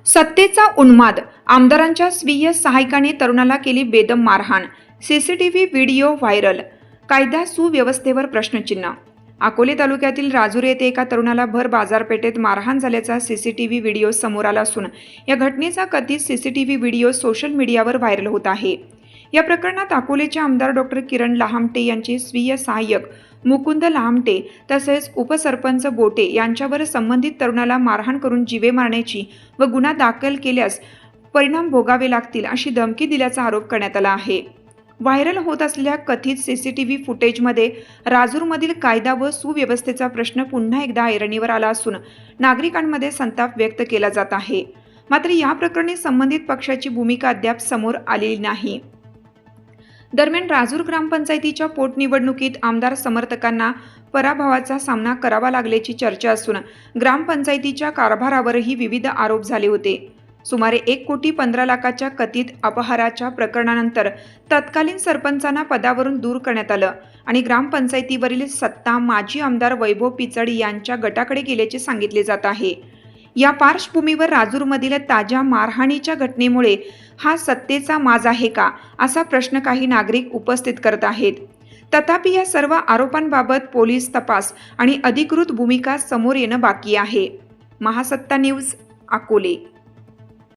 सत्तेचा उन्माद, आमदारांच्या स्वीय सहायकाने तरुणाला केली बेदम मारहाण, सीसीटीव्ही व्हिडिओ व्हायरल, कायदा सुव्यवस्थेवर प्रश्नचिन्ह. अकोले तालुक्यातील राजूर येथे एका तरुणाला भर बाजारपेठेत मारहाण झाल्याचा सीसीटीव्ही व्हिडिओ समोर आला असून या घटनेचा कथित सीसीटीव्ही व्हिडिओ सोशल मीडियावर व्हायरल होत आहे. या प्रकरणात अकोलेचे आमदार डॉक्टर किरण लहामटे यांचे स्वीय सहाय्यक मुकुंद लहामटे तसेच उपसरपंच बोटे यांच्यावर संबंधित तरुणाला मारहाण करून जीवे मारण्याची व गुन्हा दाखल केल्यास परिणाम भोगावे लागतील अशी धमकी दिल्याचा आरोप करण्यात आला आहे. व्हायरल होत असलेल्या कथित सीसीटीव्ही फुटेजमध्ये राजूरमधील कायदा व सुव्यवस्थेचा प्रश्न पुन्हा एकदा ऐरणीवर आला असून नागरिकांमध्ये संताप व्यक्त केला जात आहे. मात्र या प्रकरणी संबंधित पक्षाची भूमिका अद्याप समोर आलेली नाही. दरम्यान राजूर ग्रामपंचायतीच्या पोटनिवडणुकीत आमदार समर्थकांना पराभवाचा सामना करावा लागल्याची चर्चा असून ग्रामपंचायतीच्या कारभारावरही विविध आरोप झाले होते. सुमारे 1,15,00,000च्या कथित अपहाराच्या प्रकरणानंतर तत्कालीन सरपंचांना पदावरून दूर करण्यात आलं आणि ग्रामपंचायतीवरील सत्ता माजी आमदार वैभव पिचड यांच्या गटाकडे गेल्याचे सांगितले जात आहे. या पार्श्वभूमीवर राजूरमधील ताज्या मारहाणीच्या घटनेमुळे हा सत्तेचा माज आहे का असा प्रश्न काही नागरिक उपस्थित करत आहेत. तथापि या सर्व आरोपांबाबत पोलीस तपास आणि अधिकृत भूमिका समोर येणं बाकी आहे. महासत्ता न्यूज, अकोले.